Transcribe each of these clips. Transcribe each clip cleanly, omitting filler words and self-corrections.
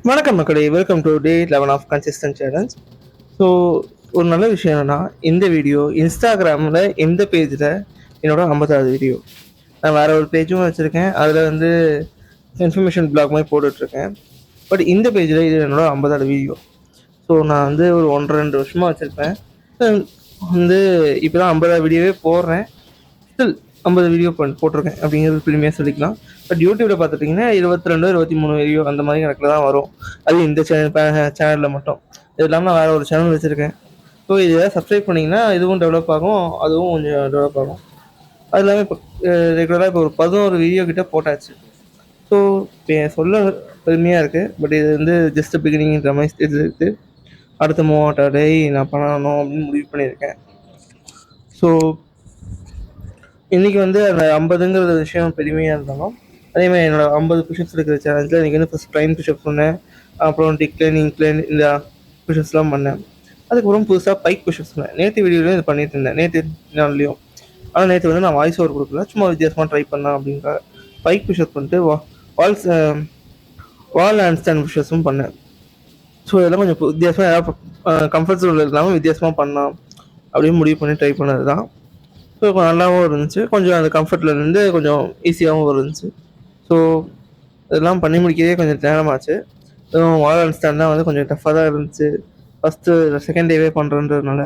வணக்கம் மக்களே, welcome to day 11 of consistent challenge. So ஒரு நல்ல விஷயம் என்னென்னா, இந்த வீடியோ இன்ஸ்டாகிராமில் இந்த பேஜில் என்னோட 50வது வீடியோ. நான் வேறு ஒரு பேஜும் வச்சுருக்கேன், அதில் வந்து இன்ஃபர்மேஷன் பிளாக் மாதிரி போட்டுட்ருக்கேன். பட் இந்த பேஜில் இது என்னோட 50வது வீடியோ. ஸோ நான் வந்து ஒரு 1.5-2 வருஷமாக வச்சுருப்பேன். வந்து இப்போ தான் 50வது வீடியோவே போடுறேன். ஸ்டில் 50 வீடியோ போட்டிருக்கேன் அப்படிங்கிறது பெருமையாக சொல்லிக்கலாம். பட் யூடியூப்பில் பார்த்துட்டிங்கன்னா 22 23 வீடியோ அந்த மாதிரி கணக்கில் தான் வரும். அது இந்த சேனலில் மட்டும். இது இல்லாமல் நான் வேறு ஒரு சேனல் வச்சுருக்கேன். ஸோ இதை சப்ஸ்கிரைப் பண்ணிங்கன்னா இதுவும் டெவலப் ஆகும், அதுவும் கொஞ்சம் டெவலப் ஆகும். அது இல்லாமல் இப்போ ரெகுலராக இப்போ ஒரு 11 வீடியோ கிட்டே போட்டாச்சு. ஸோ இப்போ சொல்ல பெருமையாக இருக்குது. பட் இது வந்து ஜஸ்ட் பிகினிங்கிற மாதிரி இது இருக்குது. அடுத்த மூவாட்ட டே நான் பண்ணணும் அப்படின்னு முடிவு பண்ணியிருக்கேன். ஸோ இன்றைக்கி வந்து அந்த 50ங்கிற விஷயம் பெருமையாக இருந்தாலும், அதேமாதிரி என்னோடய 50 புஷ்அப்ஸ் இருக்கிற சேலஞ்சில் இன்றைக்கி வந்து ஃபஸ்ட் ப்ளைன் புஷ்அப் பண்ணேன். அப்புறம் டிக்ளைன், இன்க்ளைன் இந்த புஷ்அப்ஸ்லாம் பண்ணேன். அதுக்கப்புறம் புதுசாக பைக் புஷ்அப்ஸ் பண்ணேன். நேற்று வீடியோலையும் இது பண்ணிட்டு இருந்தேன், நேற்று நாள்லேயும். ஆனால் நேற்று வந்து நான் வாய்ஸ் ஓவர் கொடுக்கல, சும்மா வித்தியாசமாக ட்ரை பண்ணேன் அப்படின்ற பைக் புஷ்அப் பண்ணிட்டு வால் ஹேண்ட் ஸ்டாண்ட் புஷ்அப்ஸும் பண்ணேன். ஸோ இதெல்லாம் கொஞ்சம் வித்தியாசமாக ஏதாவது கம்ஃபர்ட் ஜோனில் இல்லாமல் வித்தியாசமாக பண்ணலாம் அப்படின்னு முடிவு பண்ணி ட்ரை பண்ணது தான். ஸோ கொஞ்சம் நல்லாவும் இருந்துச்சு, கொஞ்சம் அந்த கம்ஃபர்ட்டில் இருந்து கொஞ்சம் ஈஸியாகவும் இருந்துச்சு. ஸோ இதெல்லாம் பண்ணி முடிக்கிறதே கொஞ்சம் நேரமாச்சு. வால் ஹேண்ட் ஸ்டாண்ட் தான் வந்து கொஞ்சம் டஃப்பாக தான் இருந்துச்சு. ஃபஸ்ட்டு செகண்ட் டேவே பண்ணுறன்றதுனால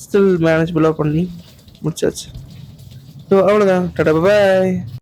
ஸ்டில் மேனேஜபிளாக பண்ணி முடிச்சாச்சு. ஸோ அவ்வளோதான். டாடா பாய்.